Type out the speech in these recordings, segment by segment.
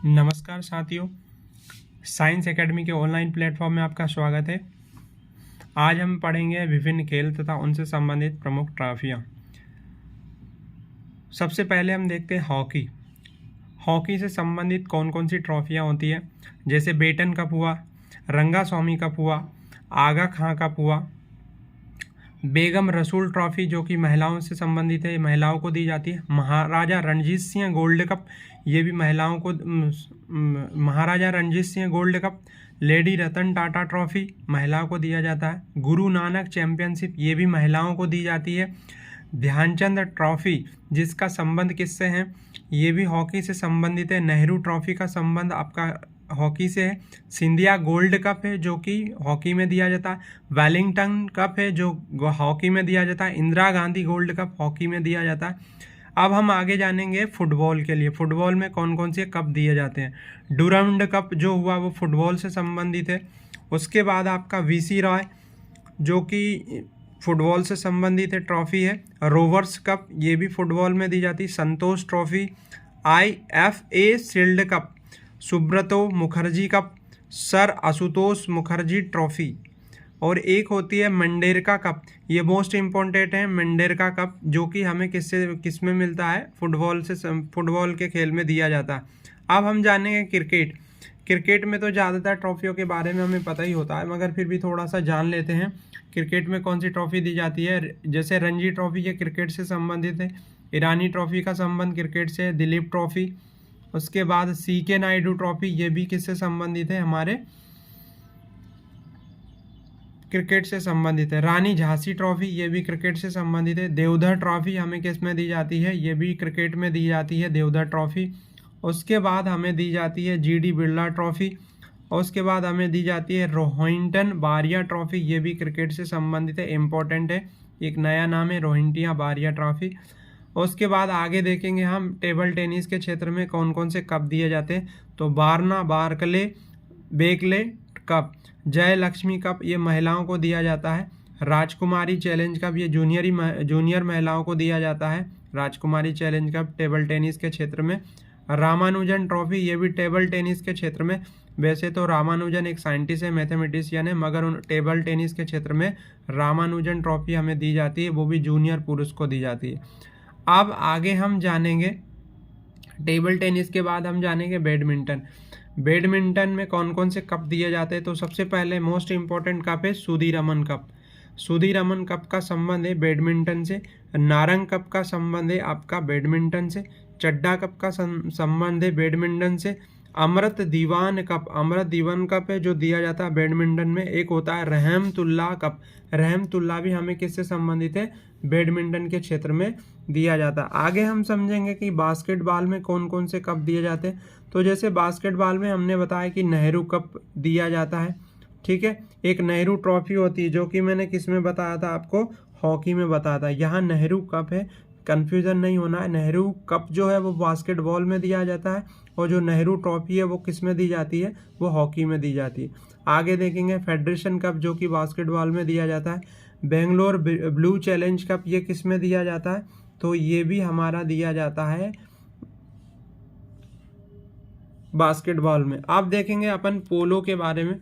नमस्कार साथियों, science academy के ऑनलाइन प्लेटफॉर्म में आपका स्वागत है। आज हम पढ़ेंगे विभिन्न खेल तथा उनसे संबंधित प्रमुख ट्रॉफियाँ। सबसे पहले हम देखते हैं हॉकी। हॉकी से संबंधित कौन कौन सी ट्रॉफियाँ होती है, जैसे बेटन कप हुआ, रंगास्वामी कप हुआ, आगा खां कप हुआ, बेगम रसूल ट्रॉफी जो कि महिलाओं से संबंधित है, महिलाओं को दी जाती है। महाराजा रणजीत सिंह गोल्ड कप, ये भी महिलाओं को, Maharaja Ranjit Singh Gold Cup. Lady Ratan Tata Trophy महिलाओं को दिया जाता है। गुरु नानक चैंपियनशिप, ये भी महिलाओं को दी जाती है। ध्यानचंद ट्रॉफी जिसका संबंध किससे है, ये भी हॉकी से संबंधित है। नेहरू ट्रॉफी का संबंध आपका हॉकी से है। सिंधिया गोल्ड कप है जो कि हॉकी में दिया जाता है। वेलिंगटन कप है जो हॉकी में दिया जाता है। Indira Gandhi gold cup hockey में दिया जाता है। अब हम आगे जानेंगे फुटबॉल के लिए। फुटबॉल में कौन कौन से कप दिए जाते हैं। डुरंड कप जो हुआ वो फुटबॉल से संबंधित है। उसके बाद आपका वीसी रॉय जो कि फुटबॉल से संबंधित है, ट्रॉफी है। रोवर्स कप, ये भी फुटबॉल में दी जाती है। Santosh Trophy, IFA Shield Cup, Subroto Mukherjee Cup, Sir Ashutosh Mukherjee Trophy, और एक होती है मंडेरका कप। ये मोस्ट इम्पॉर्टेंट है मंडेरका कप, जो कि हमें किस में मिलता है, फुटबॉल के खेल में दिया जाता है। अब हम जानेंगे क्रिकेट। क्रिकेट में तो ज़्यादातर ट्रॉफियों के बारे में हमें पता ही होता है, मगर फिर भी थोड़ा सा जान लेते हैं क्रिकेट में कौन सी ट्रॉफी दी जाती है। जैसे रणजी ट्रॉफी, ये क्रिकेट से संबंधित है। ईरानी ट्रॉफी का संबंध क्रिकेट से है। दिलीप ट्रॉफी, उसके बाद CK नायडू ट्रॉफी, ये भी किससे संबंधित है, हमारे क्रिकेट से संबंधित है। रानी झांसी ट्रॉफी, ये भी क्रिकेट से संबंधित है। देवधर ट्रॉफी हमें किस में दी जाती है, ये भी क्रिकेट में दी जाती है, देवधर ट्रॉफी। उसके बाद हमें दी जाती है GD बिरला ट्रॉफी। और उसके बाद हमें दी जाती है रोहिंटन बारिया ट्रॉफी, ये भी क्रिकेट से संबंधित है, इम्पोर्टेंट है, एक नया नाम है रोहिंटिया बारिया ट्रॉफी। उसके बाद आगे देखेंगे हम टेबल टेनिस के क्षेत्र में कौन कौन से कप दिए जाते हैं। तो बारना बार्कले बेकले कप, जय लक्ष्मी कप, ये महिलाओं को दिया जाता है। राजकुमारी चैलेंज कप, ये जूनियर महिलाओं को दिया जाता है। राजकुमारी चैलेंज कप टेबल टेनिस के क्षेत्र में। रामानुजन ट्रॉफी, ये भी टेबल टेनिस के क्षेत्र में। वैसे तो रामानुजन एक साइंटिस्ट है, मैथमेटिशियन है, मगर उन टेबल टेनिस के क्षेत्र में रामानुजन ट्रॉफी हमें दी जाती है, वो भी जूनियर पुरुष को दी जाती है। अब आगे हम जानेंगे टेबल टेनिस के बाद हम जानेंगे बैडमिंटन। बैडमिंटन में कौन कौन से कप दिए जाते हैं। तो सबसे पहले मोस्ट इम्पॉर्टेंट कप है सुधीरमन कप। सुधीरमन कप का संबंध है बैडमिंटन से। नारंग कप का संबंध है आपका बैडमिंटन से। चड्डा कप का संबंध है बैडमिंटन से। अमृत दीवान कप है जो दिया जाता है बैडमिंटन में। एक होता है रहमतुल्ला कप। रहमतुल्ला भी हमें किससे संबंधित है, बैडमिंटन के क्षेत्र में दिया जाता है। आगे हम समझेंगे कि बास्केटबॉल में कौन कौन से कप दिए जाते हैं। तो जैसे बास्केटबॉल में हमने बताया कि नेहरू कप दिया जाता है, ठीक है। एक नेहरू ट्रॉफी होती है जो कि मैंने किस में बताया था आपको, हॉकी में बताया था। यहाँ नेहरू कप है, कन्फ्यूज़न नहीं होना है। नेहरू कप जो है वो बास्केटबॉल में दिया जाता है, और जो नेहरू ट्रॉफी है वो किस में दी जाती है, वो हॉकी में दी जाती है। आगे देखेंगे फेडरेशन कप जो कि बास्केटबॉल में दिया जाता है। बेंगलोर ब्लू चैलेंज कप, ये किस में दिया जाता है, तो ये भी हमारा दिया जाता है बास्केटबॉल में। अब देखेंगे अपन पोलो के बारे में।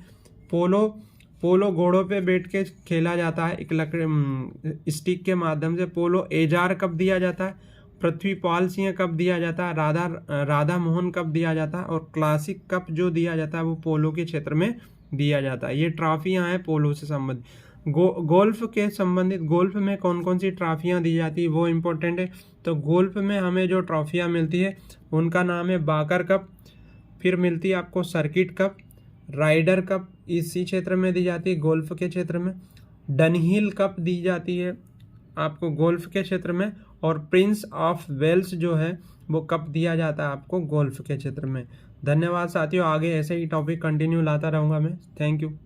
पोलो घोड़ों पे बैठ के खेला जाता है, एक लकड़ी स्टिक के माध्यम से। पोलो एजार कप दिया जाता है। पृथ्वीपाल सिंह कप दिया जाता है। राधा मोहन कप दिया जाता है। और क्लासिक कप जो दिया जाता है वो पोलो के क्षेत्र में दिया जाता है। ये ट्रॉफियाँ हैं पोलो से संबंधित। गोल्फ के संबंधित, गोल्फ में कौन कौन सी ट्रॉफियाँ दी जाती है वो इम्पोर्टेंट है। तो गोल्फ में हमें जो ट्रॉफियाँ मिलती है उनका नाम है बाकर कप, फिर मिलती है आपको सर्किट कप, राइडर कप इसी क्षेत्र में दी जाती है गोल्फ के क्षेत्र में। डनहिल कप दी जाती है आपको गोल्फ के क्षेत्र में। और प्रिंस ऑफ वेल्स जो है वो कप दिया जाता है आपको गोल्फ के क्षेत्र में। धन्यवाद साथियों, आगे ऐसे ही टॉपिक कंटिन्यू लाता रहूँगा मैं। Thank you.